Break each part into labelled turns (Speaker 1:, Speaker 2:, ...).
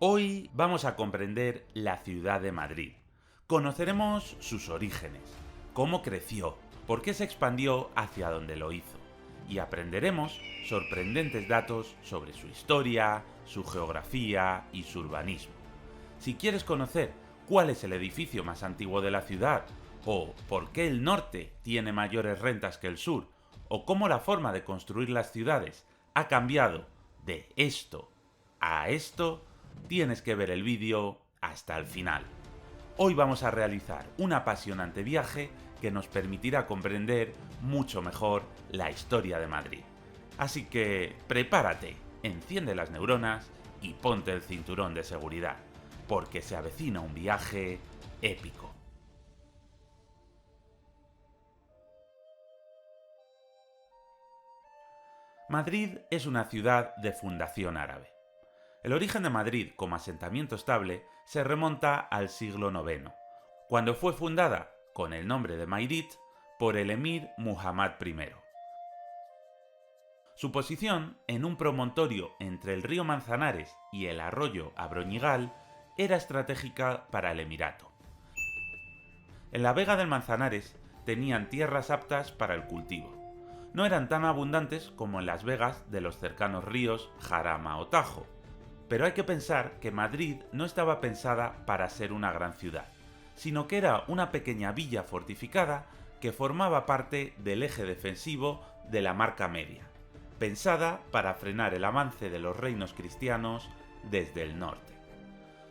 Speaker 1: Hoy vamos a comprender la ciudad de Madrid. Conoceremos sus orígenes, cómo creció, por qué se expandió hacia donde lo hizo, y aprenderemos sorprendentes datos sobre su historia, su geografía y su urbanismo. Si quieres conocer cuál es el edificio más antiguo de la ciudad, o por qué el norte tiene mayores rentas que el sur, o cómo la forma de construir las ciudades ha cambiado de esto a esto, tienes que ver el vídeo hasta el final. Hoy vamos a realizar un apasionante viaje que nos permitirá comprender mucho mejor la historia de Madrid. Así que prepárate, enciende las neuronas y ponte el cinturón de seguridad, porque se avecina un viaje épico. Madrid es una ciudad de fundación árabe. El origen de Madrid como asentamiento estable se remonta al siglo IX, cuando fue fundada, con el nombre de Mairit, por el emir Muhammad I. Su posición, en un promontorio entre el río Manzanares y el arroyo Abroñigal, era estratégica para el emirato. En la vega del Manzanares tenían tierras aptas para el cultivo. No eran tan abundantes como en las vegas de los cercanos ríos Jarama o Tajo, pero hay que pensar que Madrid no estaba pensada para ser una gran ciudad, sino que era una pequeña villa fortificada que formaba parte del eje defensivo de la Marca Media, pensada para frenar el avance de los reinos cristianos desde el norte.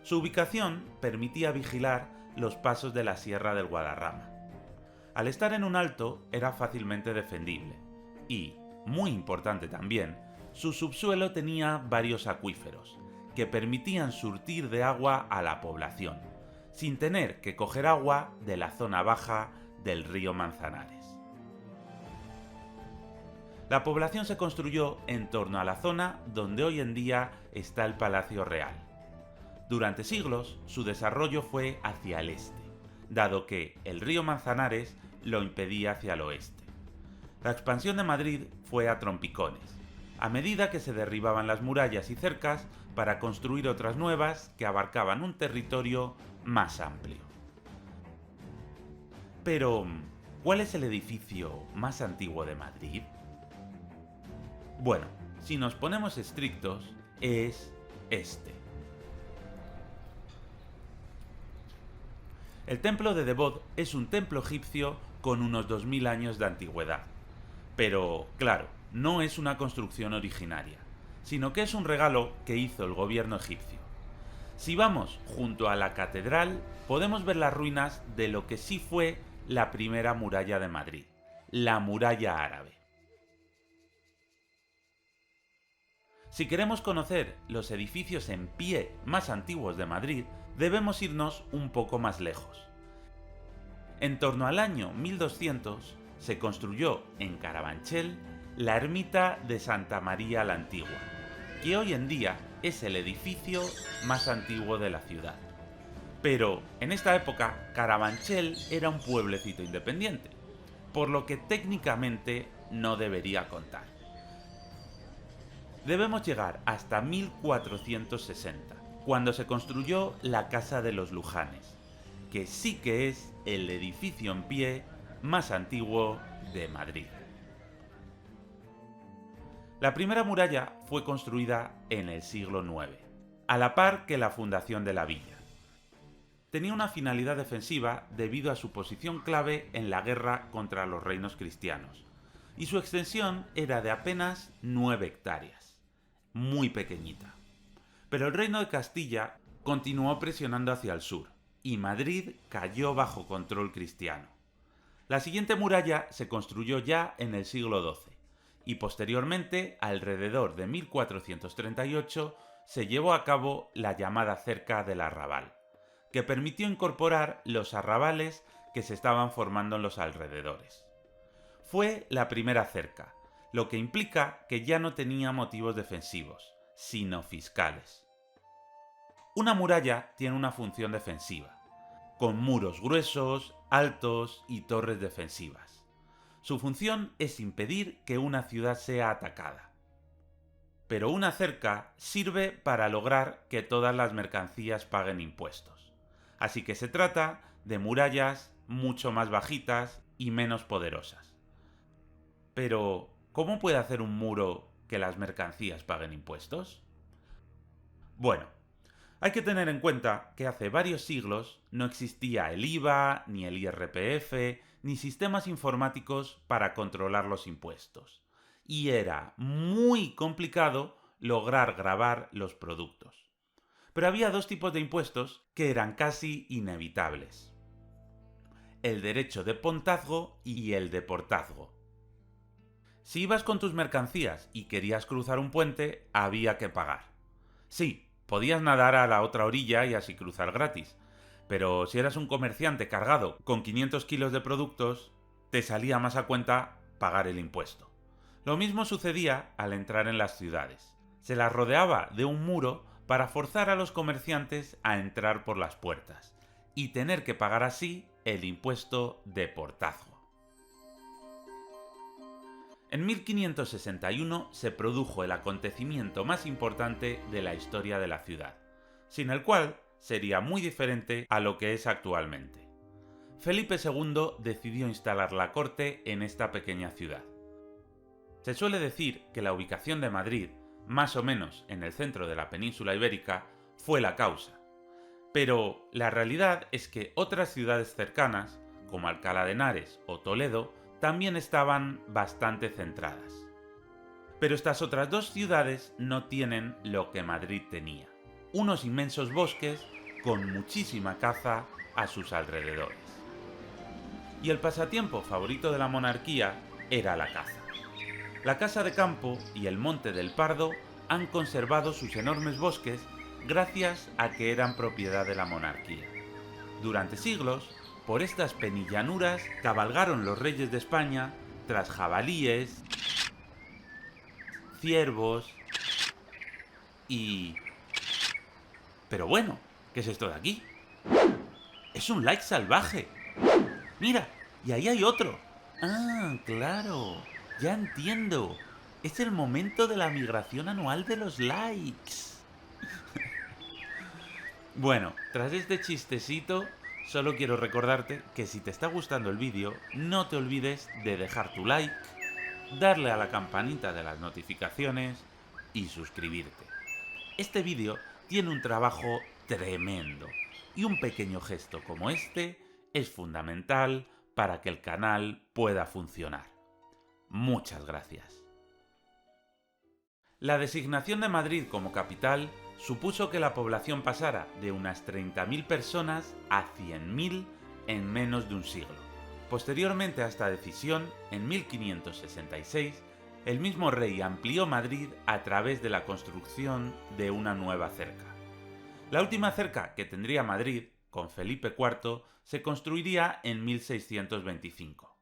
Speaker 1: Su ubicación permitía vigilar los pasos de la Sierra del Guadarrama. Al estar en un alto era fácilmente defendible y, muy importante también, su subsuelo tenía varios acuíferos, que permitían surtir de agua a la población, sin tener que coger agua de la zona baja del río Manzanares. La población se construyó en torno a la zona donde hoy en día está el Palacio Real. Durante siglos, su desarrollo fue hacia el este, dado que el río Manzanares lo impedía hacia el oeste. La expansión de Madrid fue a trompicones, a medida que se derribaban las murallas y cercas para construir otras nuevas que abarcaban un territorio más amplio. Pero, ¿cuál es el edificio más antiguo de Madrid? Bueno, si nos ponemos estrictos, es este. El templo de Debod es un templo egipcio con unos 2000 años de antigüedad. Pero, claro, no es una construcción originaria, sino que es un regalo que hizo el gobierno egipcio. Si vamos junto a la catedral, podemos ver las ruinas de lo que sí fue la primera muralla de Madrid, la muralla árabe. Si queremos conocer los edificios en pie más antiguos de Madrid, debemos irnos un poco más lejos. En torno al año 1200 se construyó en Carabanchel la ermita de Santa María la Antigua, que hoy en día es el edificio más antiguo de la ciudad. Pero en esta época Carabanchel era un pueblecito independiente, por lo que técnicamente no debería contar. Debemos llegar hasta 1460, cuando se construyó la Casa de los Lujanes, que sí que es el edificio en pie más antiguo de Madrid. La primera muralla fue construida en el siglo IX, a la par que la fundación de la villa. Tenía una finalidad defensiva debido a su posición clave en la guerra contra los reinos cristianos, y su extensión era de apenas 9 hectáreas, muy pequeñita. Pero el reino de Castilla continuó presionando hacia el sur, y Madrid cayó bajo control cristiano. La siguiente muralla se construyó ya en el siglo XII, y posteriormente, alrededor de 1438, se llevó a cabo la llamada cerca del Arrabal, que permitió incorporar los arrabales que se estaban formando en los alrededores. Fue la primera cerca, lo que implica que ya no tenía motivos defensivos, sino fiscales. Una muralla tiene una función defensiva, con muros gruesos, altos y torres defensivas. Su función es impedir que una ciudad sea atacada. pero una cerca sirve para lograr que todas las mercancías paguen impuestos. Así que se trata de murallas mucho más bajitas y menos poderosas. Pero, ¿cómo puede hacer un muro que las mercancías paguen impuestos? Bueno, hay que tener en cuenta que hace varios siglos no existía el IVA, ni el IRPF, ni sistemas informáticos para controlar los impuestos. Y era muy complicado lograr gravar los productos. Pero había dos tipos de impuestos que eran casi inevitables: el derecho de pontazgo y el de portazgo. Si ibas con tus mercancías y querías cruzar un puente, había que pagar. Sí, podías nadar a la otra orilla y así cruzar gratis, pero si eras un comerciante cargado con 500 kilos de productos, te salía más a cuenta pagar el impuesto. Lo mismo sucedía al entrar en las ciudades. Se las rodeaba de un muro para forzar a los comerciantes a entrar por las puertas y tener que pagar así el impuesto de portazgo. En 1561 se produjo el acontecimiento más importante de la historia de la ciudad, sin el cual sería muy diferente a lo que es actualmente. Felipe II decidió instalar la corte en esta pequeña ciudad. Se suele decir que la ubicación de Madrid, más o menos en el centro de la península ibérica, fue la causa. Pero la realidad es que otras ciudades cercanas, como Alcalá de Henares o Toledo, también estaban bastante centradas. Pero estas otras dos ciudades no tienen lo que Madrid tenía: unos inmensos bosques con muchísima caza a sus alrededores. Y el pasatiempo favorito de la monarquía era la caza. La Casa de Campo y el Monte del Pardo han conservado sus enormes bosques gracias a que eran propiedad de la monarquía. Durante siglos, por estas penillanuras cabalgaron los reyes de España tras jabalíes, ciervos y... Pero bueno, ¿qué es esto de aquí? ¡Es un like salvaje! ¡Mira! ¡Y ahí hay otro! ¡Ah, claro! ¡Ya entiendo! Es el momento de la migración anual de los likes. Bueno, tras este chistecito, solo quiero recordarte que si te está gustando el vídeo, no te olvides de dejar tu like, darle a la campanita de las notificaciones y suscribirte. Este vídeo tiene un trabajo tremendo y un pequeño gesto como este es fundamental para que el canal pueda funcionar. Muchas gracias. La designación de Madrid como capital supuso que la población pasara de unas 30.000 personas a 100.000 en menos de un siglo. Posteriormente a esta decisión, en 1566, el mismo rey amplió Madrid a través de la construcción de una nueva cerca. La última cerca que tendría Madrid, con Felipe IV, se construiría en 1625.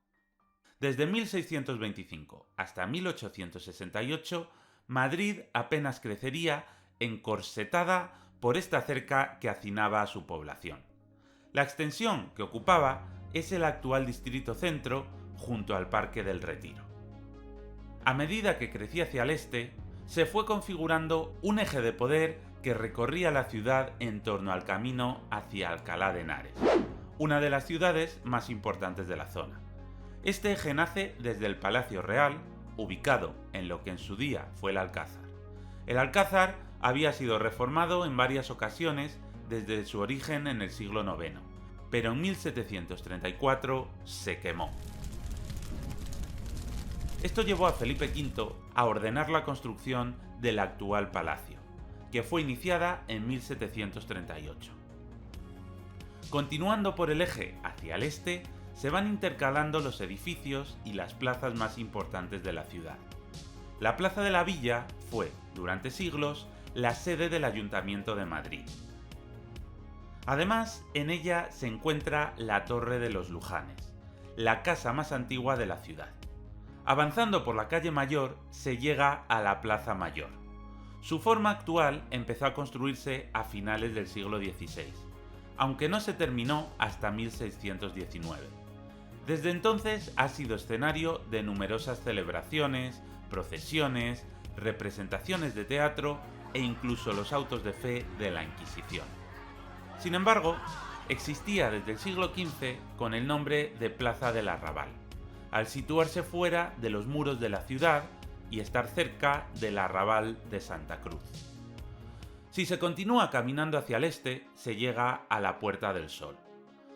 Speaker 1: Desde 1625 hasta 1868, Madrid apenas crecería, encorsetada por esta cerca que hacinaba a su población. La extensión que ocupaba es el actual Distrito Centro, junto al Parque del Retiro. A medida que crecía hacia el este, se fue configurando un eje de poder que recorría la ciudad en torno al camino hacia Alcalá de Henares, una de las ciudades más importantes de la zona. Este eje nace desde el Palacio Real, ubicado en lo que en su día fue el Alcázar. El Alcázar había sido reformado en varias ocasiones desde su origen en el siglo IX, pero en 1734 se quemó. Esto llevó a Felipe V a ordenar la construcción del actual palacio, que fue iniciada en 1738. Continuando por el eje hacia el este, se van intercalando los edificios y las plazas más importantes de la ciudad. La Plaza de la Villa fue, durante siglos, la sede del Ayuntamiento de Madrid. Además, en ella se encuentra la Torre de los Lujanes, la casa más antigua de la ciudad. Avanzando por la calle Mayor, se llega a la Plaza Mayor. Su forma actual empezó a construirse a finales del siglo XVI, aunque no se terminó hasta 1619. Desde entonces ha sido escenario de numerosas celebraciones, procesiones, representaciones de teatro e incluso los autos de fe de la Inquisición. Sin embargo, existía desde el siglo XV con el nombre de Plaza del Arrabal, al situarse fuera de los muros de la ciudad y estar cerca del Arrabal de Santa Cruz. Si se continúa caminando hacia el este, se llega a la Puerta del Sol.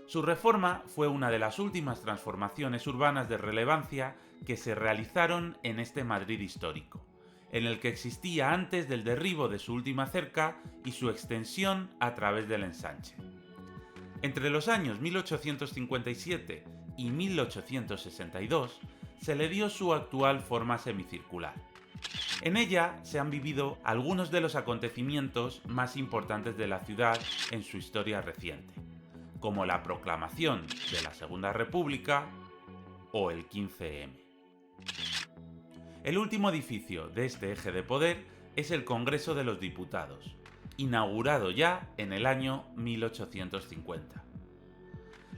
Speaker 1: Su reforma fue una de las últimas transformaciones urbanas de relevancia que se realizaron en este Madrid histórico, en el que existía antes del derribo de su última cerca y su extensión a través del ensanche. Entre los años 1857 y 1862 se le dio su actual forma semicircular. En ella se han vivido algunos de los acontecimientos más importantes de la ciudad en su historia reciente, como la proclamación de la Segunda República o el 15M. El último edificio de este eje de poder es el Congreso de los Diputados, inaugurado ya en el año 1850.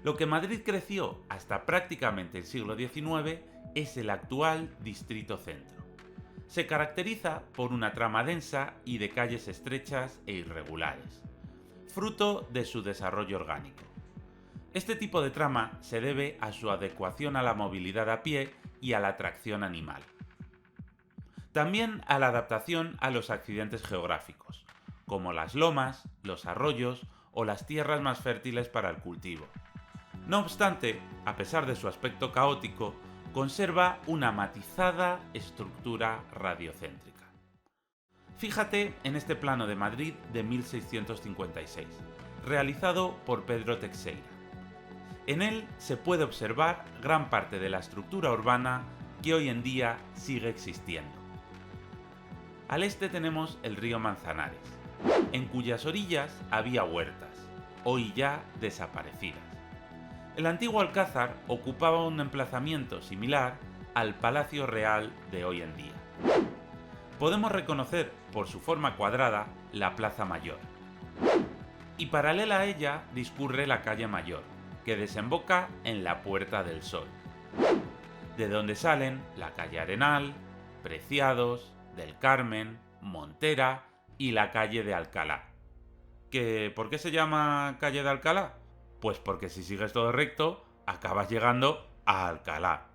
Speaker 1: Lo que Madrid creció hasta prácticamente el siglo XIX es el actual Distrito Centro. Se caracteriza por una trama densa y de calles estrechas e irregulares, fruto de su desarrollo orgánico. Este tipo de trama se debe a su adecuación a la movilidad a pie y a la tracción animal. También a la adaptación a los accidentes geográficos, como las lomas, los arroyos o las tierras más fértiles para el cultivo. No obstante, a pesar de su aspecto caótico, conserva una matizada estructura radiocéntrica. Fíjate en este plano de Madrid de 1656, realizado por Pedro Teixeira. En él se puede observar gran parte de la estructura urbana que hoy en día sigue existiendo. Al este tenemos el río Manzanares, en cuyas orillas había huertas, hoy ya desaparecidas. El antiguo Alcázar ocupaba un emplazamiento similar al Palacio Real de hoy en día. Podemos reconocer por su forma cuadrada la Plaza Mayor. Y paralela a ella discurre la Calle Mayor, que desemboca en la Puerta del Sol, de donde salen la Calle Arenal, Preciados, del Carmen, Montera y la Calle de Alcalá. ¿Por qué se llama Calle de Alcalá? Pues porque si sigues todo recto, acabas llegando a Alcalá.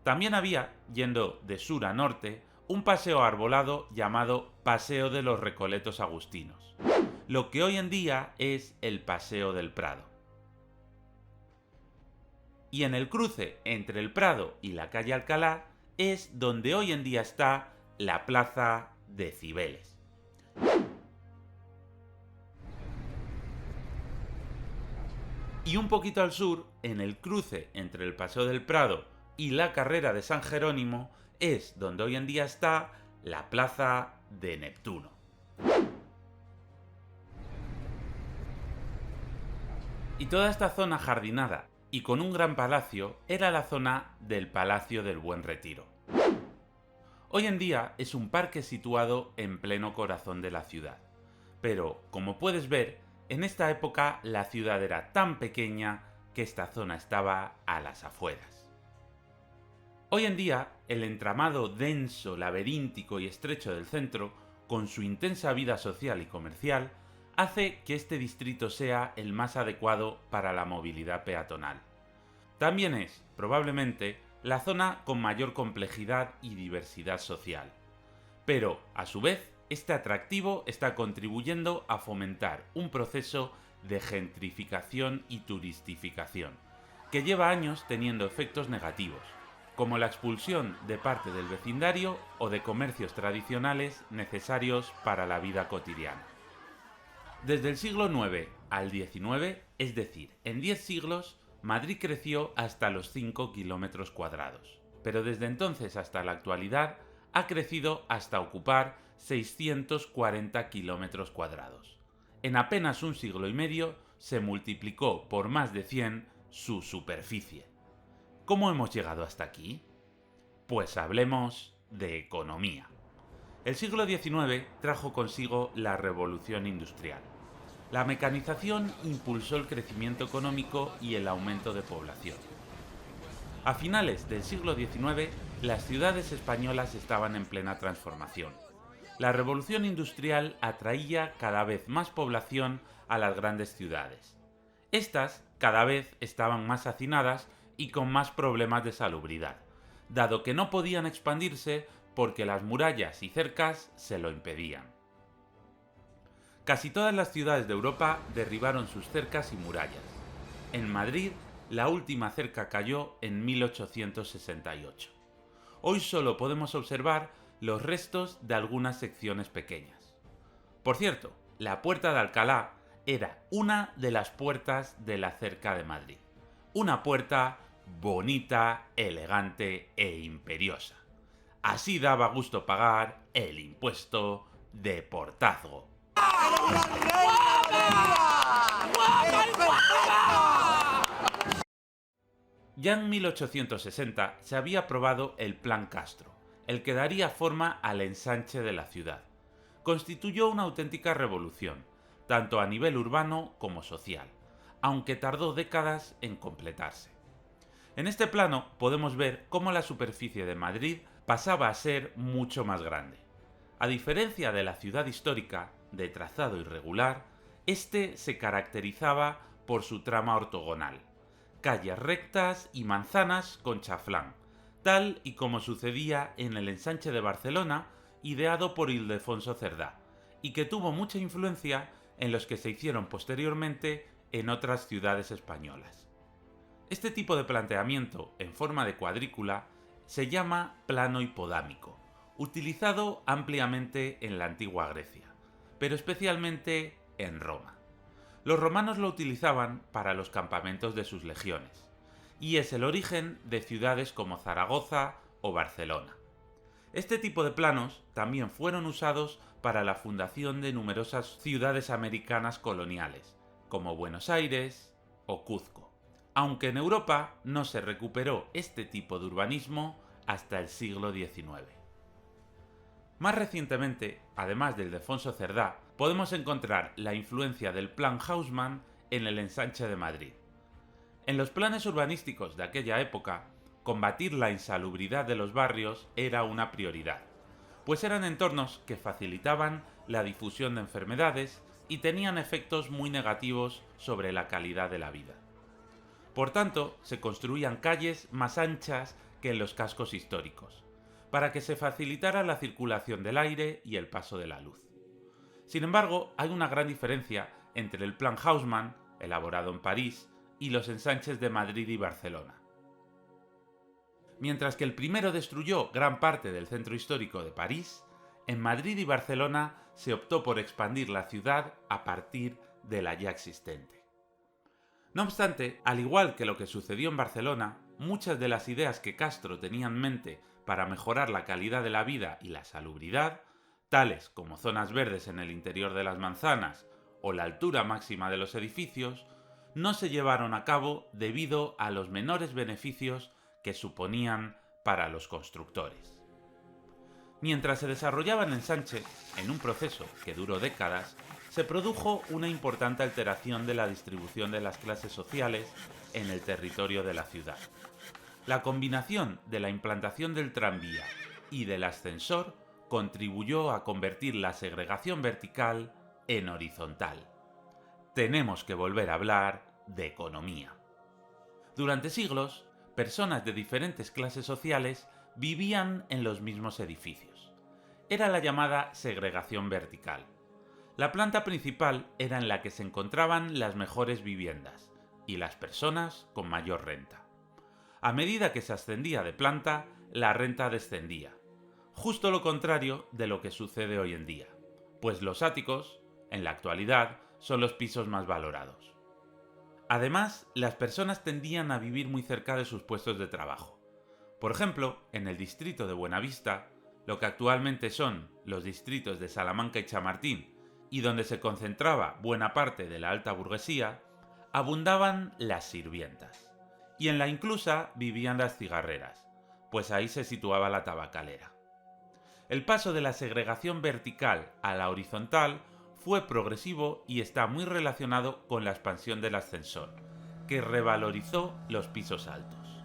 Speaker 1: También había, yendo de sur a norte, un paseo arbolado llamado Paseo de los Recoletos Agustinos, lo que hoy en día es el Paseo del Prado. Y en el cruce entre el Prado y la calle Alcalá es donde hoy en día está la Plaza de Cibeles. Y un poquito al sur, en el cruce entre el Paseo del Prado y la carrera de San Jerónimo, es donde hoy en día está la Plaza de Neptuno. Y toda esta zona jardinada y con un gran palacio era la zona del Palacio del Buen Retiro. Hoy en día es un parque situado en pleno corazón de la ciudad, pero como puedes ver, en esta época la ciudad era tan pequeña que esta zona estaba a las afueras. Hoy en día, el entramado denso, laberíntico y estrecho del centro, con su intensa vida social y comercial, hace que este distrito sea el más adecuado para la movilidad peatonal. También es, probablemente, la zona con mayor complejidad y diversidad social. Pero, a su vez, este atractivo está contribuyendo a fomentar un proceso de gentrificación y turistificación, que lleva años teniendo efectos negativos, como la expulsión de parte del vecindario o de comercios tradicionales necesarios para la vida cotidiana. Desde el siglo IX al XIX, es decir, en 10 siglos, Madrid creció hasta los 5 kilómetros cuadrados, pero desde entonces hasta la actualidad ha crecido hasta ocupar 640 kilómetros cuadrados. En apenas un siglo y medio se multiplicó por más de 100 su superficie. ¿Cómo hemos llegado hasta aquí? Pues hablemos de economía. El siglo XIX trajo consigo la revolución industrial. La mecanización impulsó el crecimiento económico y el aumento de población. A finales del siglo XIX, las ciudades españolas estaban en plena transformación. La revolución industrial atraía cada vez más población a las grandes ciudades. Estas cada vez estaban más hacinadas y con más problemas de salubridad, dado que no podían expandirse porque las murallas y cercas se lo impedían. Casi todas las ciudades de Europa derribaron sus cercas y murallas. En Madrid, la última cerca cayó en 1868. Hoy solo podemos observar los restos de algunas secciones pequeñas. Por cierto, la Puerta de Alcalá era una de las puertas de la cerca de Madrid. Una puerta bonita, elegante e imperiosa. Así daba gusto pagar el impuesto de portazgo. Ya en 1860 se había aprobado el Plan Castro, el que daría forma al ensanche de la ciudad. Constituyó una auténtica revolución, tanto a nivel urbano como social, aunque tardó décadas en completarse. En este plano podemos ver cómo la superficie de Madrid pasaba a ser mucho más grande. A diferencia de la ciudad histórica, de trazado irregular, este se caracterizaba por su trama ortogonal, calles rectas y manzanas con chaflán, tal y como sucedía en el ensanche de Barcelona, ideado por Ildefonso Cerdá, y que tuvo mucha influencia en los que se hicieron posteriormente en otras ciudades españolas. Este tipo de planteamiento en forma de cuadrícula se llama plano hipodámico, utilizado ampliamente en la antigua Grecia, pero especialmente en Roma. Los romanos lo utilizaban para los campamentos de sus legiones, y es el origen de ciudades como Zaragoza o Barcelona. Este tipo de planos también fueron usados para la fundación de numerosas ciudades americanas coloniales, como Buenos Aires o Cuzco, aunque en Europa no se recuperó este tipo de urbanismo hasta el siglo XIX. Más recientemente, además de Ildefonso Cerdá, podemos encontrar la influencia del Plan Haussmann en el ensanche de Madrid. En los planes urbanísticos de aquella época, combatir la insalubridad de los barrios era una prioridad, pues eran entornos que facilitaban la difusión de enfermedades y tenían efectos muy negativos sobre la calidad de la vida. Por tanto, se construían calles más anchas que en los cascos históricos, para que se facilitara la circulación del aire y el paso de la luz. Sin embargo, hay una gran diferencia entre el Plan Haussmann, elaborado en París, y los ensanches de Madrid y Barcelona. Mientras que el primero destruyó gran parte del centro histórico de París, en Madrid y Barcelona se optó por expandir la ciudad a partir de la ya existente. No obstante, al igual que lo que sucedió en Barcelona, muchas de las ideas que Castro tenía en mente para mejorar la calidad de la vida y la salubridad, tales como zonas verdes en el interior de las manzanas o la altura máxima de los edificios, no se llevaron a cabo debido a los menores beneficios que suponían para los constructores. Mientras se desarrollaba el ensanche, en un proceso que duró décadas, se produjo una importante alteración de la distribución de las clases sociales en el territorio de la ciudad. La combinación de la implantación del tranvía y del ascensor contribuyó a convertir la segregación vertical en horizontal. Tenemos que volver a hablar de economía. Durante siglos, personas de diferentes clases sociales vivían en los mismos edificios. Era la llamada segregación vertical. La planta principal era en la que se encontraban las mejores viviendas y las personas con mayor renta. A medida que se ascendía de planta, la renta descendía. Justo lo contrario de lo que sucede hoy en día, pues los áticos, en la actualidad, son los pisos más valorados. Además, las personas tendían a vivir muy cerca de sus puestos de trabajo. Por ejemplo, en el distrito de Buenavista, lo que actualmente son los distritos de Salamanca y Chamartín, y donde se concentraba buena parte de la alta burguesía, abundaban las sirvientas. Y en la inclusa vivían las cigarreras, pues ahí se situaba la tabacalera. El paso de la segregación vertical a la horizontal fue progresivo y está muy relacionado con la expansión del ascensor, que revalorizó los pisos altos.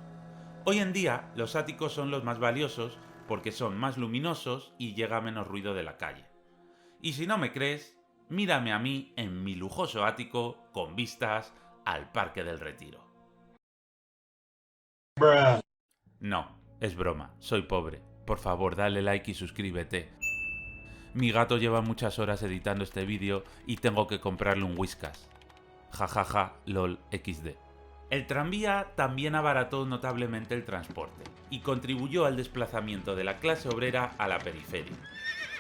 Speaker 1: Hoy en día los áticos son los más valiosos porque son más luminosos y llega menos ruido de la calle. Y si no me crees, mírame a mí en mi lujoso ático con vistas al Parque del Retiro. No, es broma, soy pobre. Por favor, dale like y suscríbete. Mi gato lleva muchas horas editando este vídeo y tengo que comprarle un Whiskas. Jajaja, lol, XD. El tranvía también abarató notablemente el transporte y contribuyó al desplazamiento de la clase obrera a la periferia.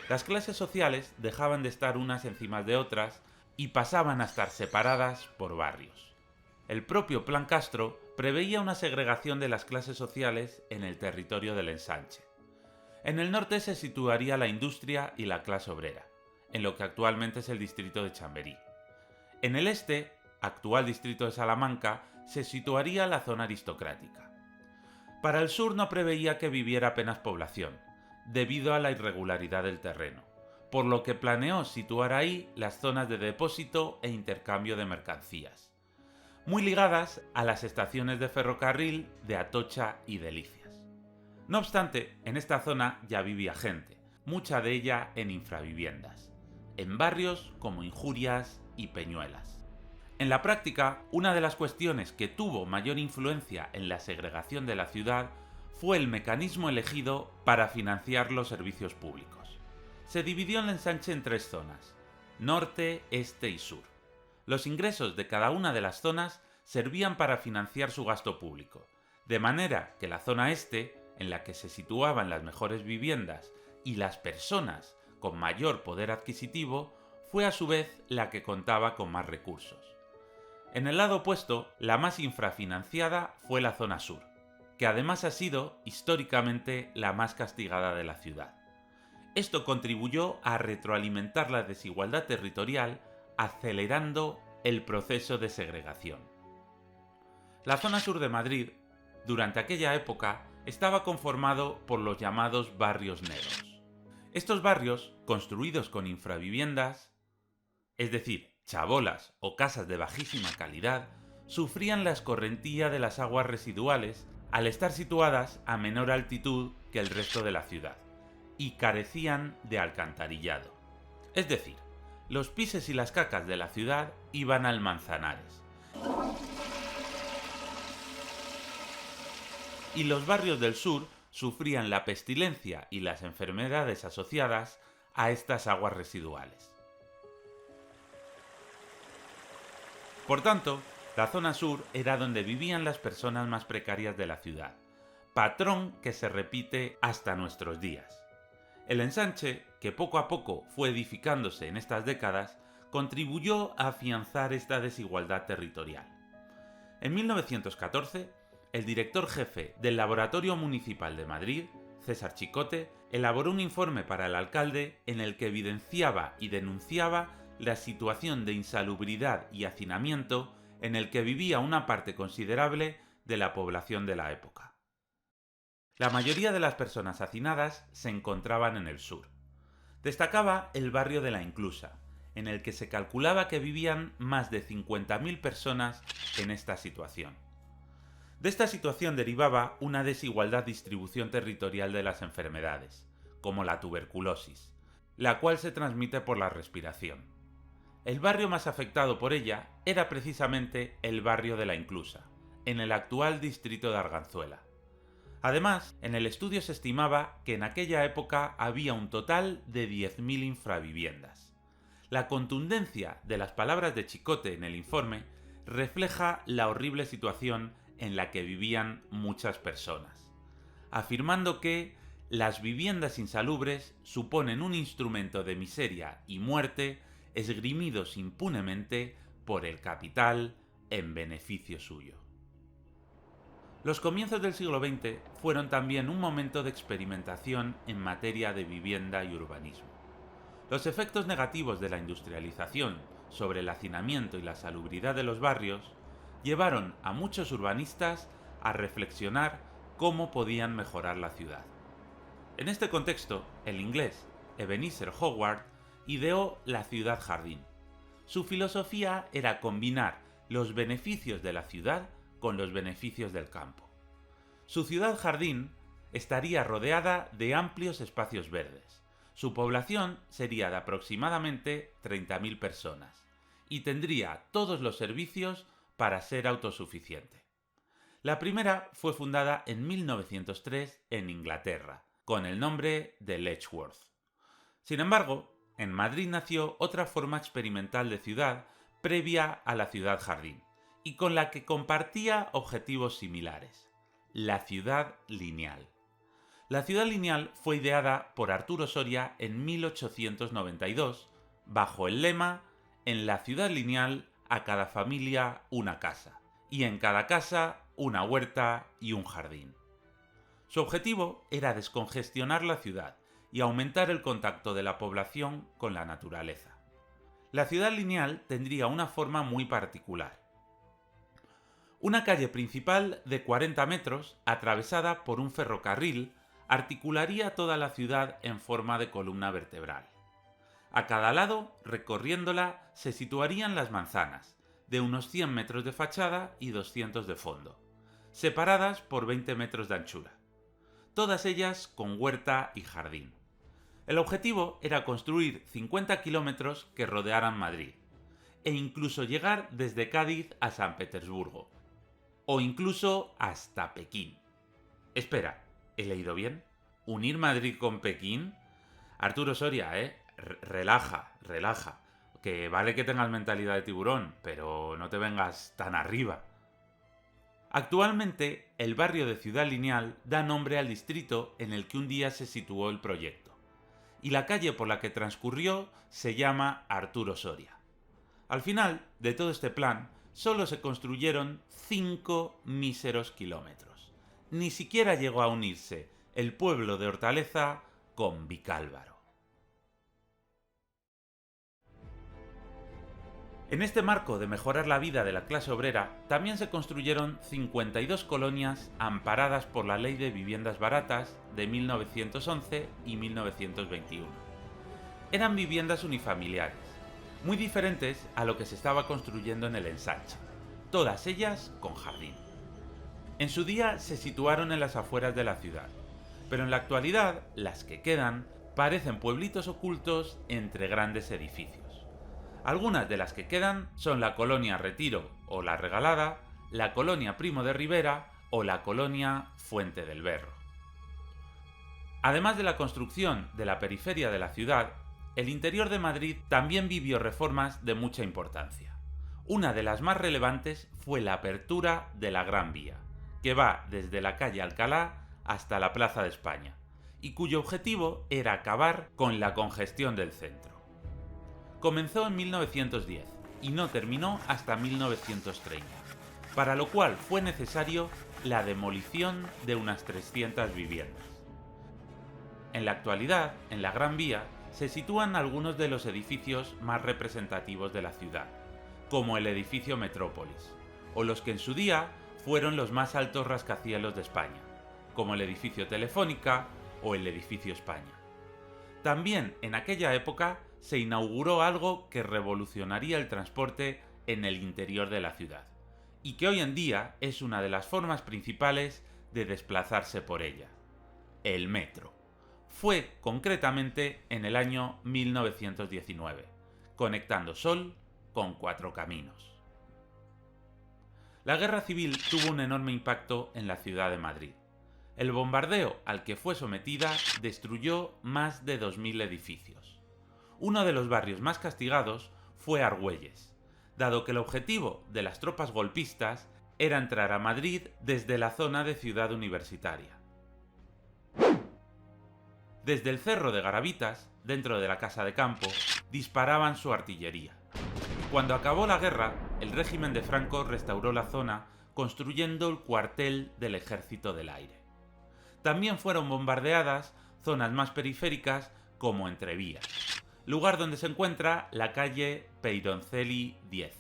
Speaker 1: Las clases sociales dejaban de estar unas encima de otras y pasaban a estar separadas por barrios. El propio Plan Castro preveía una segregación de las clases sociales en el territorio del ensanche. En el norte se situaría la industria y la clase obrera, en lo que actualmente es el distrito de Chamberí. En el este, actual distrito de Salamanca, se situaría la zona aristocrática. Para el sur no preveía que viviera apenas población, debido a la irregularidad del terreno, por lo que planeó situar ahí las zonas de depósito e intercambio de mercancías, muy ligadas a las estaciones de ferrocarril de Atocha y Delicias. No obstante, en esta zona ya vivía gente, mucha de ella en infraviviendas, en barrios como Injurias y Peñuelas. En la práctica, una de las cuestiones que tuvo mayor influencia en la segregación de la ciudad fue el mecanismo elegido para financiar los servicios públicos. Se dividió el ensanche en 3 zonas: norte, este y sur. Los ingresos de cada una de las zonas servían para financiar su gasto público, de manera que la zona este, en la que se situaban las mejores viviendas y las personas con mayor poder adquisitivo, fue a su vez la que contaba con más recursos. En el lado opuesto, la más infrafinanciada fue la zona sur, que además ha sido históricamente la más castigada de la ciudad. Esto contribuyó a retroalimentar la desigualdad territorial, acelerando el proceso de segregación. La zona sur de Madrid, durante aquella época, estaba conformado por los llamados barrios negros. Estos barrios, construidos con infraviviendas, es decir, chabolas o casas de bajísima calidad, sufrían la escorrentía de las aguas residuales al estar situadas a menor altitud que el resto de la ciudad, y carecían de alcantarillado. Es decir, los pises y las cacas de la ciudad iban al Manzanares. Y los barrios del sur sufrían la pestilencia y las enfermedades asociadas a estas aguas residuales. Por tanto, la zona sur era donde vivían las personas más precarias de la ciudad, patrón que se repite hasta nuestros días. El ensanche, que poco a poco fue edificándose en estas décadas, contribuyó a afianzar esta desigualdad territorial. En 1914, el director jefe del Laboratorio Municipal de Madrid, César Chicote, elaboró un informe para el alcalde en el que evidenciaba y denunciaba la situación de insalubridad y hacinamiento en el que vivía una parte considerable de la población de la época. La mayoría de las personas hacinadas se encontraban en el sur. Destacaba el barrio de la Inclusa, en el que se calculaba que vivían más de 50.000 personas en esta situación. De esta situación derivaba una desigualdad distribución territorial de las enfermedades, como la tuberculosis, la cual se transmite por la respiración. El barrio más afectado por ella era precisamente el barrio de la Inclusa, en el actual distrito de Arganzuela. Además, en el estudio se estimaba que en aquella época había un total de 10.000 infraviviendas. La contundencia de las palabras de Chicote en el informe refleja la horrible situación en la que vivían muchas personas, afirmando que las viviendas insalubres suponen un instrumento de miseria y muerte esgrimidos impunemente por el capital en beneficio suyo. Los comienzos del siglo XX fueron también un momento de experimentación en materia de vivienda y urbanismo. Los efectos negativos de la industrialización sobre el hacinamiento y la salubridad de los barrios llevaron a muchos urbanistas a reflexionar cómo podían mejorar la ciudad. En este contexto, el inglés Ebenezer Howard ideó la ciudad jardín. Su filosofía era combinar los beneficios de la ciudad con los beneficios del campo. Su ciudad jardín estaría rodeada de amplios espacios verdes. Su población sería de aproximadamente 30.000 personas y tendría todos los servicios para ser autosuficiente. La primera fue fundada en 1903 en Inglaterra, con el nombre de Letchworth. Sin embargo, en Madrid nació otra forma experimental de ciudad previa a la ciudad jardín, y con la que compartía objetivos similares: la ciudad lineal. La ciudad lineal fue ideada por Arturo Soria en 1892, bajo el lema «En la ciudad lineal, a cada familia una casa, y en cada casa una huerta y un jardín». Su objetivo era descongestionar la ciudad y aumentar el contacto de la población con la naturaleza. La ciudad lineal tendría una forma muy particular. Una calle principal de 40 metros, atravesada por un ferrocarril, articularía toda la ciudad en forma de columna vertebral. A cada lado, recorriéndola, se situarían las manzanas, de unos 100 metros de fachada y 200 de fondo, separadas por 20 metros de anchura, todas ellas con huerta y jardín. El objetivo era construir 50 kilómetros que rodearan Madrid, e incluso llegar desde Cádiz a San Petersburgo, o incluso hasta Pekín. Espera, ¿he leído bien? ¿Unir Madrid con Pekín? Arturo Soria, relaja, que vale que tengas mentalidad de tiburón, pero no te vengas tan arriba. Actualmente, el barrio de Ciudad Lineal da nombre al distrito en el que un día se situó el proyecto, y la calle por la que transcurrió se llama Arturo Soria. Al final de todo este plan, solo se construyeron 5 míseros kilómetros. Ni siquiera llegó a unirse el pueblo de Hortaleza con Vicálvaro. En este marco de mejorar la vida de la clase obrera, también se construyeron 52 colonias amparadas por la Ley de Viviendas Baratas de 1911 y 1921. Eran viviendas unifamiliares, muy diferentes a lo que se estaba construyendo en el ensanche, todas ellas con jardín. En su día se situaron en las afueras de la ciudad, pero en la actualidad las que quedan parecen pueblitos ocultos entre grandes edificios. Algunas de las que quedan son la colonia Retiro o La Regalada, la colonia Primo de Rivera o la colonia Fuente del Berro. Además de la construcción de la periferia de la ciudad, el interior de Madrid también vivió reformas de mucha importancia. Una de las más relevantes fue la apertura de la Gran Vía, que va desde la calle Alcalá hasta la Plaza de España, y cuyo objetivo era acabar con la congestión del centro. Comenzó en 1910 y no terminó hasta 1930, para lo cual fue necesario la demolición de unas 300 viviendas. En la actualidad, en la Gran Vía, se sitúan algunos de los edificios más representativos de la ciudad, como el edificio Metrópolis, o los que en su día fueron los más altos rascacielos de España, como el edificio Telefónica o el edificio España. También en aquella época se inauguró algo que revolucionaría el transporte en el interior de la ciudad, y que hoy en día es una de las formas principales de desplazarse por ella: el metro. Fue concretamente en el año 1919, conectando Sol con Cuatro Caminos. La guerra civil tuvo un enorme impacto en la ciudad de Madrid. El bombardeo al que fue sometida destruyó más de 2.000 edificios. Uno de los barrios más castigados fue Argüelles, dado que el objetivo de las tropas golpistas era entrar a Madrid desde la zona de Ciudad Universitaria. Desde el cerro de Garavitas, dentro de la casa de campo, disparaban su artillería. Cuando acabó la guerra, el régimen de Franco restauró la zona construyendo el cuartel del Ejército del Aire. También fueron bombardeadas zonas más periféricas como Entrevías, lugar donde se encuentra la calle Peyroncelli 10,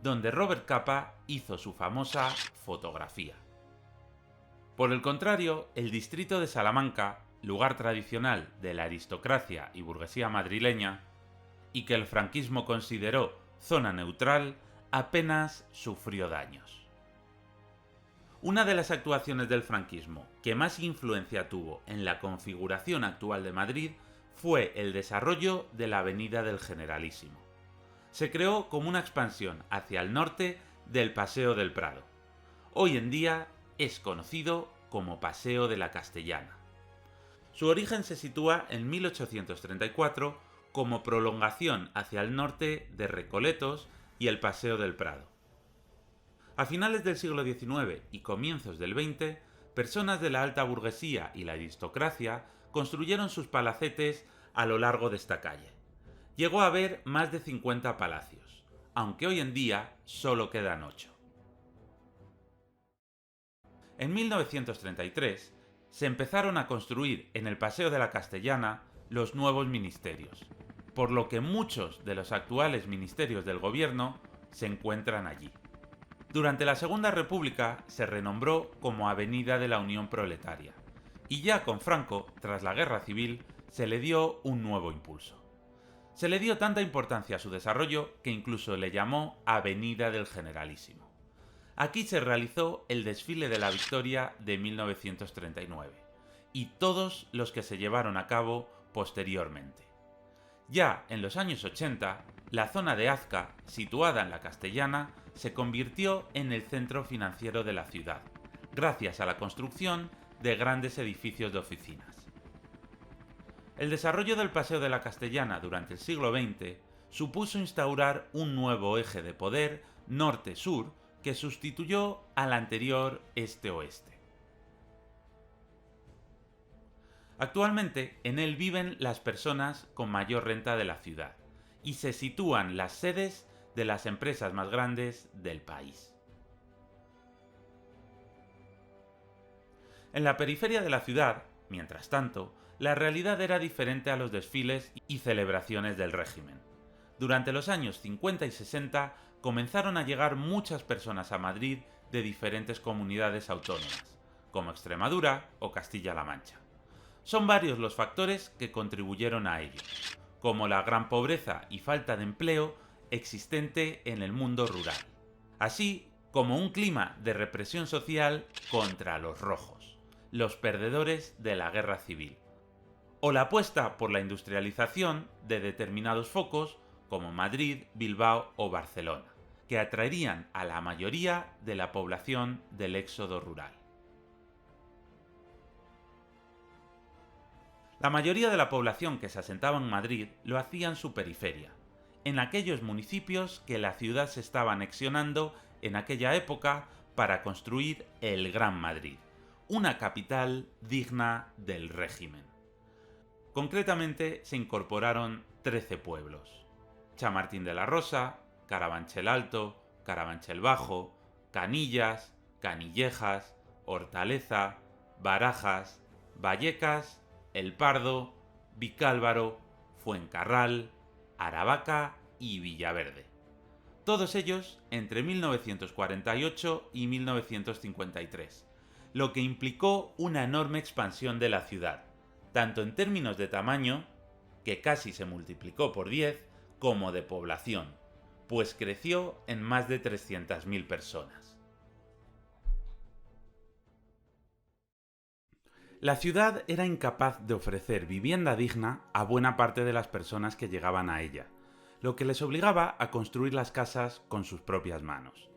Speaker 1: donde Robert Capa hizo su famosa fotografía. Por el contrario, el distrito de Salamanca, lugar tradicional de la aristocracia y burguesía madrileña, y que el franquismo consideró zona neutral, apenas sufrió daños. Una de las actuaciones del franquismo que más influencia tuvo en la configuración actual de Madrid fue el desarrollo de la Avenida del Generalísimo. Se creó como una expansión hacia el norte del Paseo del Prado. Hoy en día es conocido como Paseo de la Castellana. Su origen se sitúa en 1834 como prolongación hacia el norte de Recoletos y el Paseo del Prado. A finales del siglo XIX y comienzos del XX, personas de la alta burguesía y la aristocracia construyeron sus palacetes a lo largo de esta calle. Llegó a haber más de 50 palacios, aunque hoy en día solo quedan 8. En 1933 se empezaron a construir en el Paseo de la Castellana los nuevos ministerios, por lo que muchos de los actuales ministerios del gobierno se encuentran allí. Durante la Segunda República se renombró como Avenida de la Unión Proletaria, y ya con Franco, tras la Guerra Civil, se le dio un nuevo impulso. Se le dio tanta importancia a su desarrollo que incluso le llamó Avenida del Generalísimo. Aquí se realizó el desfile de la Victoria de 1939, y todos los que se llevaron a cabo posteriormente. Ya en los años 80, la zona de Azca, situada en la Castellana, se convirtió en el centro financiero de la ciudad, gracias a la construcción de grandes edificios de oficinas. El desarrollo del Paseo de la Castellana durante el siglo XX supuso instaurar un nuevo eje de poder norte-sur que sustituyó al anterior este-oeste. Actualmente en él viven las personas con mayor renta de la ciudad y se sitúan las sedes de las empresas más grandes del país. En la periferia de la ciudad, mientras tanto, la realidad era diferente a los desfiles y celebraciones del régimen. Durante los años 50 y 60 comenzaron a llegar muchas personas a Madrid de diferentes comunidades autónomas, como Extremadura o Castilla-La Mancha. Son varios los factores que contribuyeron a ello, como la gran pobreza y falta de empleo existente en el mundo rural, así como un clima de represión social contra los rojos, los perdedores de la guerra civil, o la apuesta por la industrialización de determinados focos como Madrid, Bilbao o Barcelona, que atraerían a la mayoría de la población del éxodo rural. La mayoría de la población que se asentaba en Madrid lo hacía en su periferia, en aquellos municipios que la ciudad se estaba anexionando en aquella época para construir el Gran Madrid, una capital digna del régimen. Concretamente se incorporaron 13 pueblos: Chamartín de la Rosa, Carabanchel Alto, Carabanchel Bajo, Canillas, Canillejas, Hortaleza, Barajas, Vallecas, El Pardo, Vicálvaro, Fuencarral, Aravaca y Villaverde. Todos ellos entre 1948 y 1953, lo que implicó una enorme expansión de la ciudad, tanto en términos de tamaño, que casi se multiplicó por 10, como de población, pues creció en más de 300.000 personas. La ciudad era incapaz de ofrecer vivienda digna a buena parte de las personas que llegaban a ella, lo que les obligaba a construir las casas con sus propias manos.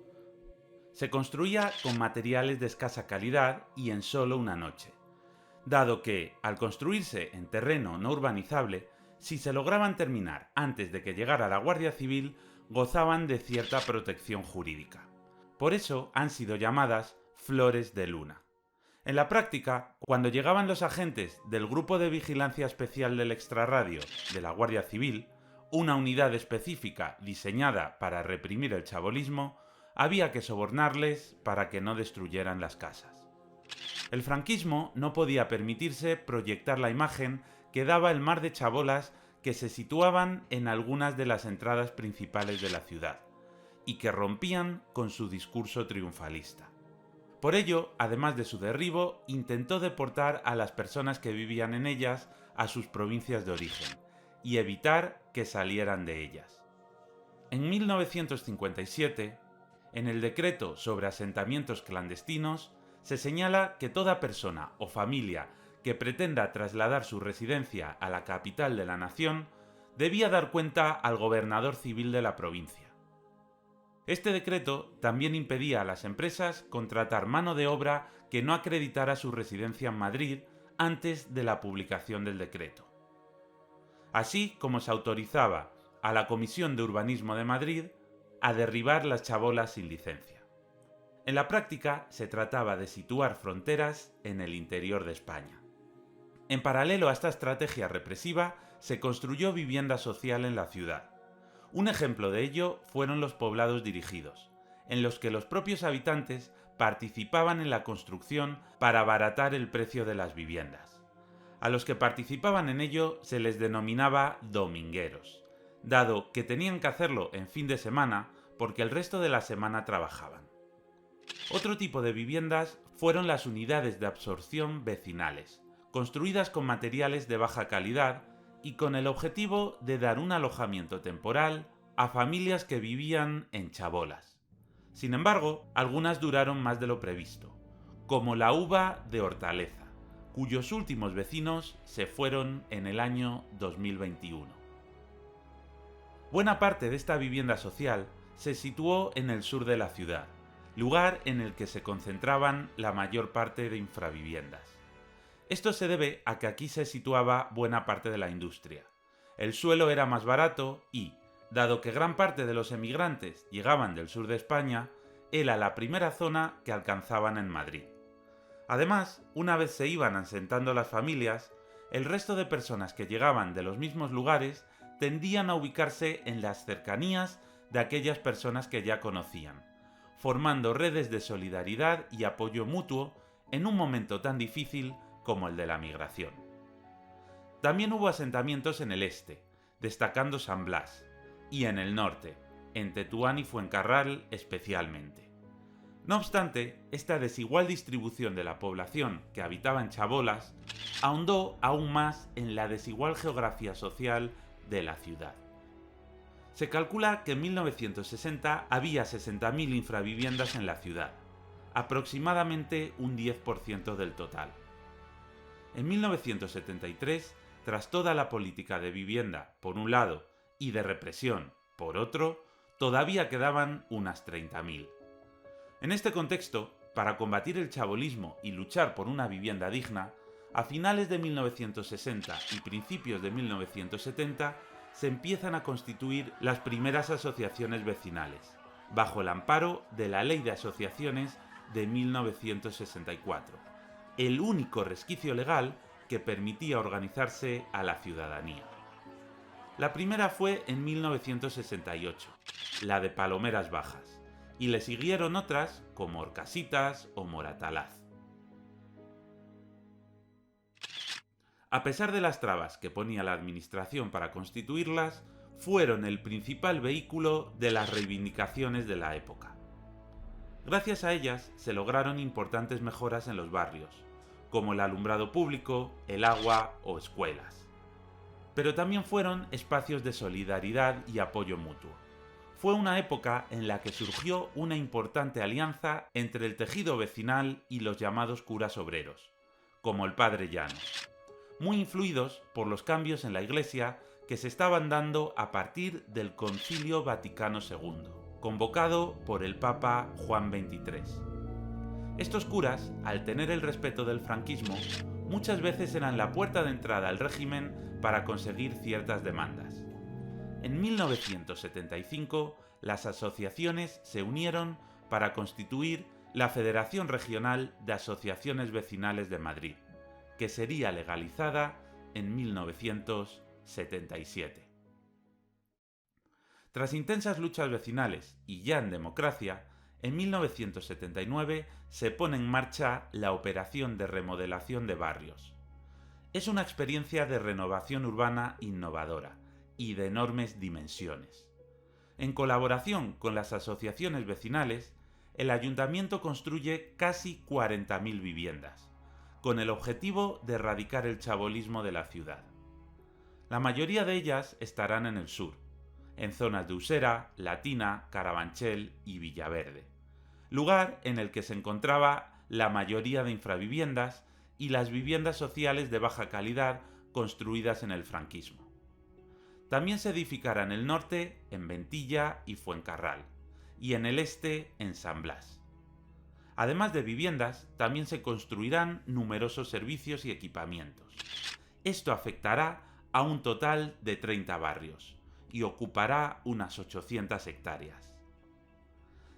Speaker 1: Se construía con materiales de escasa calidad y en solo una noche, dado que, al construirse en terreno no urbanizable, si se lograban terminar antes de que llegara la Guardia Civil, gozaban de cierta protección jurídica. Por eso han sido llamadas flores de luna. En la práctica, cuando llegaban los agentes del Grupo de Vigilancia Especial del Extrarradio de la Guardia Civil, una unidad específica diseñada para reprimir el chabolismo, había que sobornarles para que no destruyeran las casas. El franquismo no podía permitirse proyectar la imagen que daba el mar de chabolas que se situaban en algunas de las entradas principales de la ciudad, y que rompían con su discurso triunfalista. Por ello, además de su derribo, intentó deportar a las personas que vivían en ellas a sus provincias de origen, y evitar que salieran de ellas. En 1957, En el decreto sobre asentamientos clandestinos se señala que toda persona o familia que pretenda trasladar su residencia a la capital de la nación debía dar cuenta al gobernador civil de la provincia. Este decreto también impedía a las empresas contratar mano de obra que no acreditara su residencia en Madrid antes de la publicación del decreto. Así como se autorizaba a la Comisión de Urbanismo de Madrid a derribar las chabolas sin licencia. En la práctica se trataba de situar fronteras en el interior de España. En paralelo a esta estrategia represiva, se construyó vivienda social en la ciudad. Un ejemplo de ello fueron los poblados dirigidos, en los que los propios habitantes participaban en la construcción para abaratar el precio de las viviendas. A los que participaban en ello se les denominaba domingueros, dado que tenían que hacerlo en fin de semana porque el resto de la semana trabajaban. Otro tipo de viviendas fueron las unidades de absorción vecinales, construidas con materiales de baja calidad y con el objetivo de dar un alojamiento temporal a familias que vivían en chabolas. Sin embargo, algunas duraron más de lo previsto, como la Uva de Hortaleza, cuyos últimos vecinos se fueron en el año 2021. Buena parte de esta vivienda social se situó en el sur de la ciudad, lugar en el que se concentraban la mayor parte de infraviviendas. Esto se debe a que aquí se situaba buena parte de la industria. El suelo era más barato y, dado que gran parte de los emigrantes llegaban del sur de España, era la primera zona que alcanzaban en Madrid. Además, una vez se iban asentando las familias, el resto de personas que llegaban de los mismos lugares tendían a ubicarse en las cercanías de aquellas personas que ya conocían, formando redes de solidaridad y apoyo mutuo en un momento tan difícil como el de la migración. También hubo asentamientos en el este, destacando San Blas, y en el norte, en Tetuán y Fuencarral especialmente. No obstante, esta desigual distribución de la población que habitaba en chabolas ahondó aún más en la desigual geografía social de la ciudad. Se calcula que en 1960 había 60.000 infraviviendas en la ciudad, aproximadamente un 10% del total. En 1973, tras toda la política de vivienda, por un lado, y de represión, por otro, todavía quedaban unas 30.000. En este contexto, para combatir el chabolismo y luchar por una vivienda digna, a finales de 1960 y principios de 1970 se empiezan a constituir las primeras asociaciones vecinales, bajo el amparo de la Ley de Asociaciones de 1964, el único resquicio legal que permitía organizarse a la ciudadanía. La primera fue en 1968, la de Palomeras Bajas, y le siguieron otras como Orcasitas o Moratalaz. A pesar de las trabas que ponía la administración para constituirlas, fueron el principal vehículo de las reivindicaciones de la época. Gracias a ellas se lograron importantes mejoras en los barrios, como el alumbrado público, el agua o escuelas. Pero también fueron espacios de solidaridad y apoyo mutuo. Fue una época en la que surgió una importante alianza entre el tejido vecinal y los llamados curas obreros, como el Padre Llanos, muy influidos por los cambios en la Iglesia que se estaban dando a partir del Concilio Vaticano II, convocado por el Papa Juan XXIII. Estos curas, al tener el respeto del franquismo, muchas veces eran la puerta de entrada al régimen para conseguir ciertas demandas. En 1975, las asociaciones se unieron para constituir la Federación Regional de Asociaciones Vecinales de Madrid, que sería legalizada en 1977. Tras intensas luchas vecinales y ya en democracia, en 1979 se pone en marcha la Operación de Remodelación de Barrios. Es una experiencia de renovación urbana innovadora y de enormes dimensiones. En colaboración con las asociaciones vecinales, el ayuntamiento construye casi 40.000 viviendas, con el objetivo de erradicar el chabolismo de la ciudad. La mayoría de ellas estarán en el sur, en zonas de Usera, Latina, Carabanchel y Villaverde, lugar en el que se encontraba la mayoría de infraviviendas y las viviendas sociales de baja calidad construidas en el franquismo. También se edificará en el norte, en Ventilla y Fuencarral, y en el este, en San Blas. Además de viviendas, también se construirán numerosos servicios y equipamientos. Esto afectará a un total de 30 barrios y ocupará unas 800 hectáreas.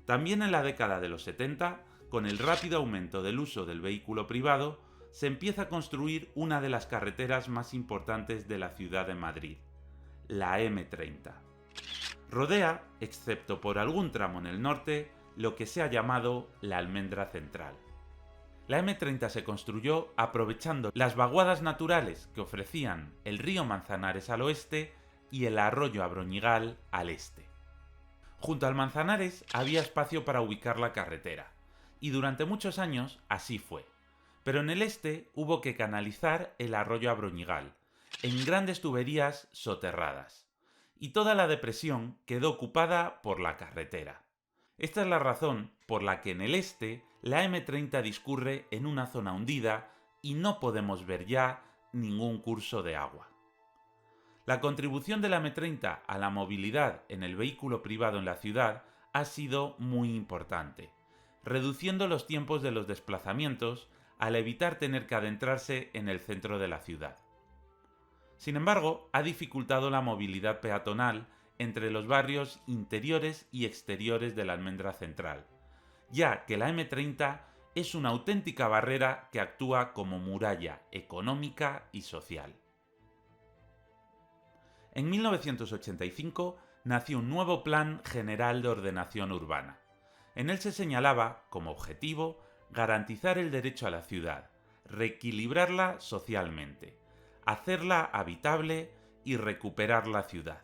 Speaker 1: También en la década de los 70, con el rápido aumento del uso del vehículo privado, se empieza a construir una de las carreteras más importantes de la ciudad de Madrid, la M30. Rodea, excepto por algún tramo en el norte, lo que se ha llamado la Almendra Central. La M30 se construyó aprovechando las vaguadas naturales que ofrecían el río Manzanares al oeste y el arroyo Abroñigal al este. Junto al Manzanares había espacio para ubicar la carretera, y durante muchos años así fue. Pero en el este hubo que canalizar el arroyo Abroñigal, en grandes tuberías soterradas, y toda la depresión quedó ocupada por la carretera. Esta es la razón por la que en el este la M30 discurre en una zona hundida y no podemos ver ya ningún curso de agua. La contribución de la M30 a la movilidad en el vehículo privado en la ciudad ha sido muy importante, reduciendo los tiempos de los desplazamientos al evitar tener que adentrarse en el centro de la ciudad. Sin embargo, ha dificultado la movilidad peatonal entre los barrios interiores y exteriores de la Almendra Central, ya que la M30 es una auténtica barrera que actúa como muralla económica y social. En 1985 nació un nuevo Plan General de Ordenación Urbana. En él se señalaba, como objetivo, garantizar el derecho a la ciudad, reequilibrarla socialmente, hacerla habitable y recuperar la ciudad.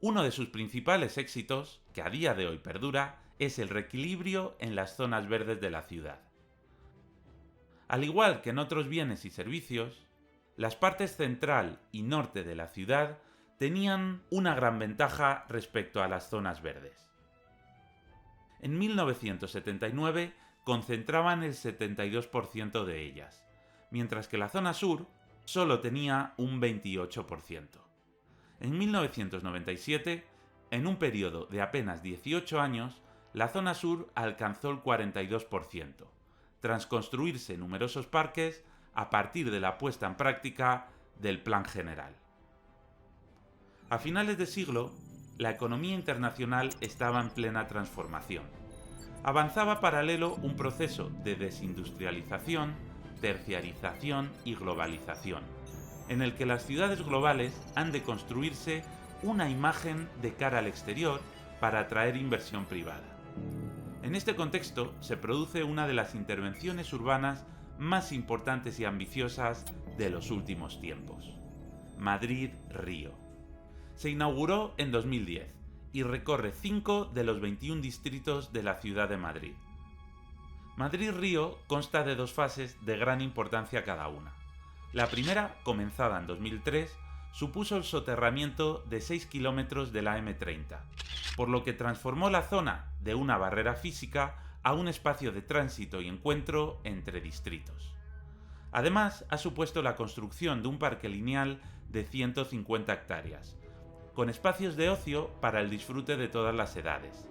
Speaker 1: Uno de sus principales éxitos, que a día de hoy perdura, es el reequilibrio en las zonas verdes de la ciudad. Al igual que en otros bienes y servicios, las partes central y norte de la ciudad tenían una gran ventaja respecto a las zonas verdes. En 1979 concentraban el 72% de ellas, mientras que la zona sur solo tenía un 28%. En 1997, en un periodo de apenas 18 años, la zona sur alcanzó el 42%, tras construirse numerosos parques a partir de la puesta en práctica del Plan General. A finales de siglo, la economía internacional estaba en plena transformación. Avanzaba paralelo un proceso de desindustrialización, terciarización y globalización, en el que las ciudades globales han de construirse una imagen de cara al exterior para atraer inversión privada. En este contexto se produce una de las intervenciones urbanas más importantes y ambiciosas de los últimos tiempos: Madrid-Río. Se inauguró en 2010 y recorre 5 de los 21 distritos de la ciudad de Madrid. Madrid-Río consta de 2 fases de gran importancia cada una. La primera, comenzada en 2003, supuso el soterramiento de 6 kilómetros de la M30, por lo que transformó la zona de una barrera física a un espacio de tránsito y encuentro entre distritos. Además, ha supuesto la construcción de un parque lineal de 150 hectáreas, con espacios de ocio para el disfrute de todas las edades,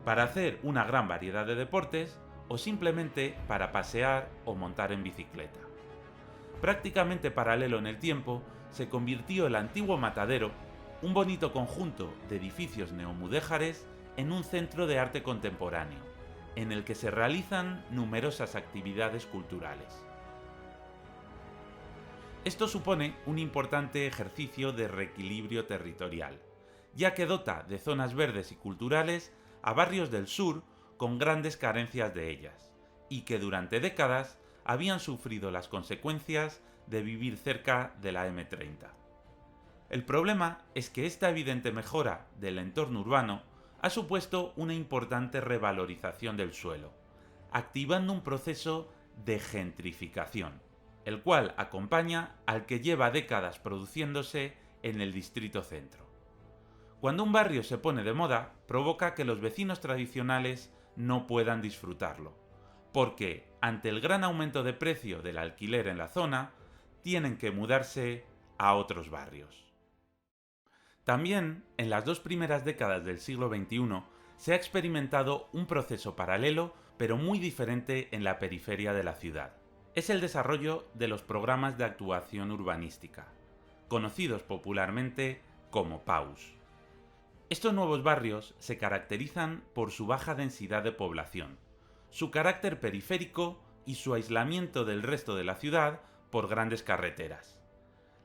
Speaker 1: para hacer una gran variedad de deportes o simplemente para pasear o montar en bicicleta. Prácticamente paralelo en el tiempo, se convirtió el antiguo Matadero, un bonito conjunto de edificios neomudéjares, en un centro de arte contemporáneo, en el que se realizan numerosas actividades culturales. Esto supone un importante ejercicio de reequilibrio territorial, ya que dota de zonas verdes y culturales a barrios del sur con grandes carencias de ellas, y que durante décadas habían sufrido las consecuencias de vivir cerca de la M30. El problema es que esta evidente mejora del entorno urbano ha supuesto una importante revalorización del suelo, activando un proceso de gentrificación, el cual acompaña al que lleva décadas produciéndose en el distrito centro. Cuando un barrio se pone de moda, provoca que los vecinos tradicionales no puedan disfrutarlo, porque, ante el gran aumento de precio del alquiler en la zona, tienen que mudarse a otros barrios. También, en las 2 primeras décadas del siglo XXI, se ha experimentado un proceso paralelo, pero muy diferente en la periferia de la ciudad. Es el desarrollo de los programas de actuación urbanística, conocidos popularmente como PAUs. Estos nuevos barrios se caracterizan por su baja densidad de población, su carácter periférico y su aislamiento del resto de la ciudad por grandes carreteras.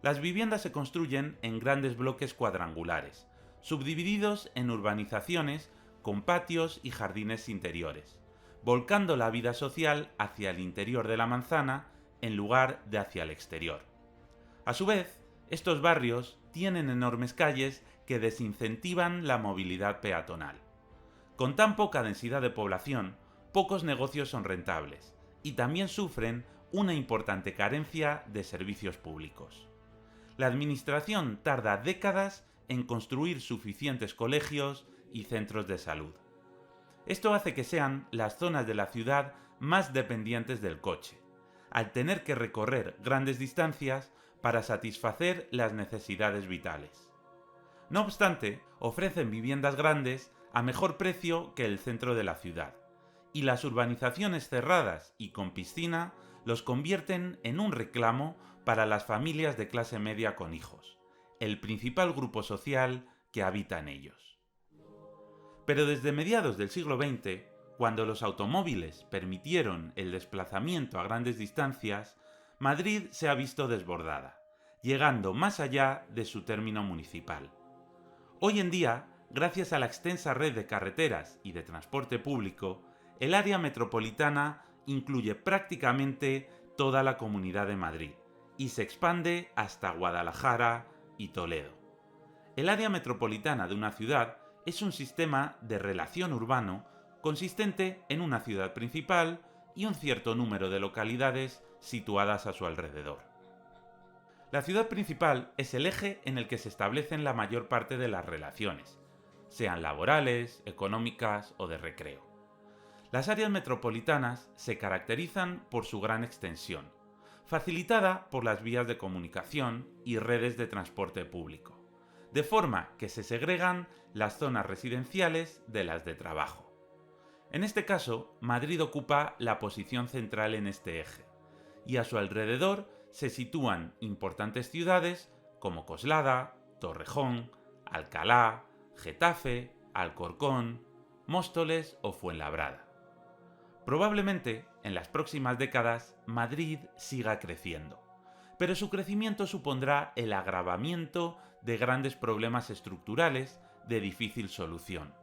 Speaker 1: Las viviendas se construyen en grandes bloques cuadrangulares, subdivididos en urbanizaciones con patios y jardines interiores, volcando la vida social hacia el interior de la manzana en lugar de hacia el exterior. A su vez, estos barrios tienen enormes calles que desincentivan la movilidad peatonal. Con tan poca densidad de población, pocos negocios son rentables y también sufren una importante carencia de servicios públicos. La administración tarda décadas en construir suficientes colegios y centros de salud. Esto hace que sean las zonas de la ciudad más dependientes del coche, al tener que recorrer grandes distancias para satisfacer las necesidades vitales. No obstante, ofrecen viviendas grandes a mejor precio que el centro de la ciudad, y las urbanizaciones cerradas y con piscina los convierten en un reclamo para las familias de clase media con hijos, el principal grupo social que habita en ellos. Pero desde mediados del siglo XX, cuando los automóviles permitieron el desplazamiento a grandes distancias, Madrid se ha visto desbordada, llegando más allá de su término municipal. Hoy en día, gracias a la extensa red de carreteras y de transporte público, el área metropolitana incluye prácticamente toda la Comunidad de Madrid y se expande hasta Guadalajara y Toledo. El área metropolitana de una ciudad es un sistema de relación urbano consistente en una ciudad principal y un cierto número de localidades situadas a su alrededor. La ciudad principal es el eje en el que se establecen la mayor parte de las relaciones, sean laborales, económicas o de recreo. Las áreas metropolitanas se caracterizan por su gran extensión, facilitada por las vías de comunicación y redes de transporte público, de forma que se segregan las zonas residenciales de las de trabajo. En este caso, Madrid ocupa la posición central en este eje, y a su alrededor se sitúan importantes ciudades como Coslada, Torrejón, Alcalá, Getafe, Alcorcón, Móstoles o Fuenlabrada. Probablemente, en las próximas décadas, Madrid siga creciendo, pero su crecimiento supondrá el agravamiento de grandes problemas estructurales de difícil solución.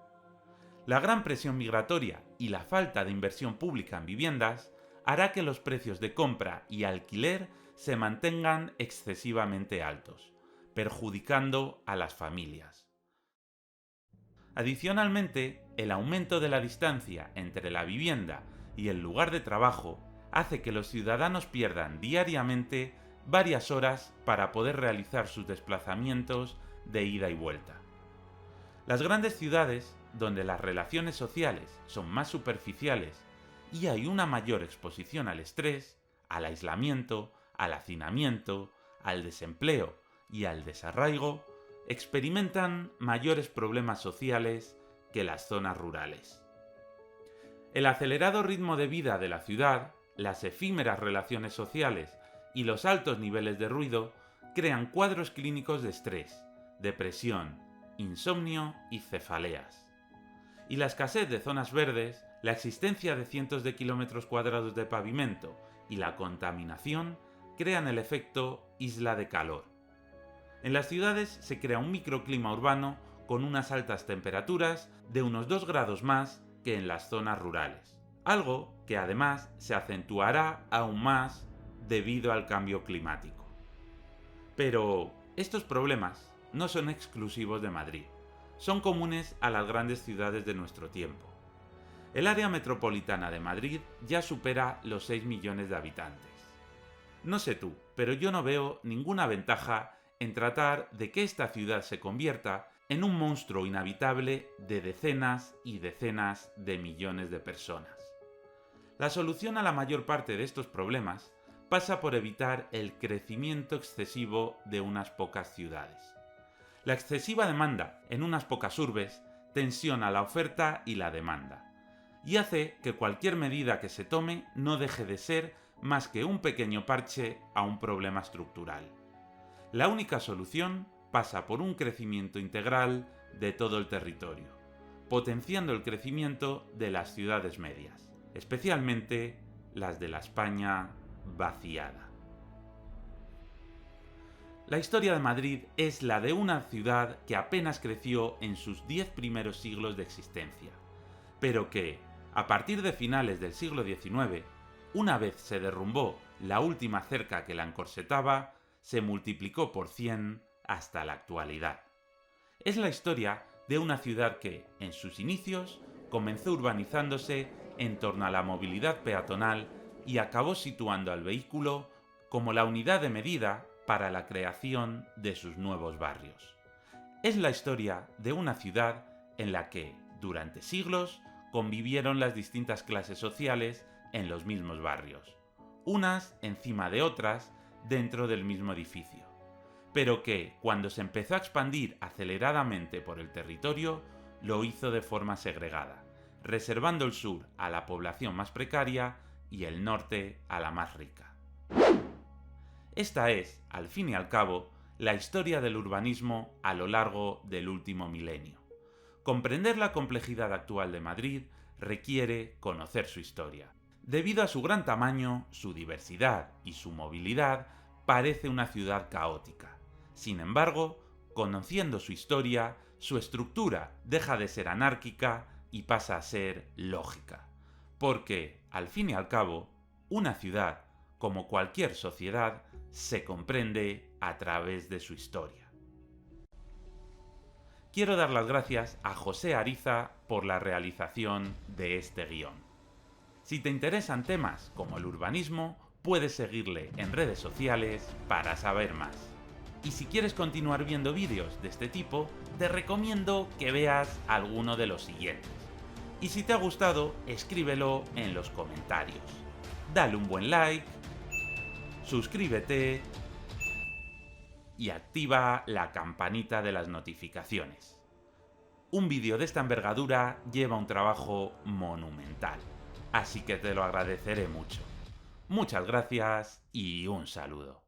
Speaker 1: La gran presión migratoria y la falta de inversión pública en viviendas hará que los precios de compra y alquiler se mantengan excesivamente altos, perjudicando a las familias. Adicionalmente, el aumento de la distancia entre la vivienda y el lugar de trabajo hace que los ciudadanos pierdan diariamente varias horas para poder realizar sus desplazamientos de ida y vuelta. Las grandes ciudades, donde las relaciones sociales son más superficiales y hay una mayor exposición al estrés, al aislamiento, al hacinamiento, al desempleo y al desarraigo, experimentan mayores problemas sociales que las zonas rurales. El acelerado ritmo de vida de la ciudad, las efímeras relaciones sociales y los altos niveles de ruido crean cuadros clínicos de estrés, depresión, insomnio y cefaleas. Y la escasez de zonas verdes, la existencia de cientos de kilómetros cuadrados de pavimento y la contaminación crean el efecto isla de calor. En las ciudades se crea un microclima urbano con unas altas temperaturas de unos 2 grados más que en las zonas rurales, algo que además se acentuará aún más debido al cambio climático. Pero estos problemas no son exclusivos de Madrid, son comunes a las grandes ciudades de nuestro tiempo. El área metropolitana de Madrid ya supera los 6 millones de habitantes. No sé tú, pero yo no veo ninguna ventaja en tratar de que esta ciudad se convierta en un monstruo inhabitable de decenas y decenas de millones de personas. La solución a la mayor parte de estos problemas pasa por evitar el crecimiento excesivo de unas pocas ciudades. La excesiva demanda en unas pocas urbes tensiona la oferta y la demanda, y hace que cualquier medida que se tome no deje de ser más que un pequeño parche a un problema estructural. La única solución pasa por un crecimiento integral de todo el territorio, potenciando el crecimiento de las ciudades medias, especialmente las de la España vaciada. La historia de Madrid es la de una ciudad que apenas creció en sus 10 primeros siglos de existencia, pero que, a partir de finales del siglo XIX, una vez se derrumbó la última cerca que la encorsetaba, se multiplicó por 100 hasta la actualidad. Es la historia de una ciudad que, en sus inicios, comenzó urbanizándose en torno a la movilidad peatonal y acabó situando al vehículo como la unidad de medida para la creación de sus nuevos barrios. Es la historia de una ciudad en la que, durante siglos, convivieron las distintas clases sociales en los mismos barrios, unas encima de otras dentro del mismo edificio, pero que, cuando se empezó a expandir aceleradamente por el territorio, lo hizo de forma segregada, reservando el sur a la población más precaria y el norte a la más rica. Esta es, al fin y al cabo, la historia del urbanismo a lo largo del último milenio. Comprender la complejidad actual de Madrid requiere conocer su historia. Debido a su gran tamaño, su diversidad y su movilidad, parece una ciudad caótica. Sin embargo, conociendo su historia, su estructura deja de ser anárquica y pasa a ser lógica. Porque, al fin y al cabo, una ciudad, como cualquier sociedad, se comprende a través de su historia. Quiero dar las gracias a José Ariza por la realización de este guión. Si te interesan temas como el urbanismo, puedes seguirle en redes sociales para saber más. Y si quieres continuar viendo vídeos de este tipo, te recomiendo que veas alguno de los siguientes. Y si te ha gustado, escríbelo en los comentarios. Dale un buen like, suscríbete y activa la campanita de las notificaciones. Un vídeo de esta envergadura lleva un trabajo monumental, así que te lo agradeceré mucho. Muchas gracias y un saludo.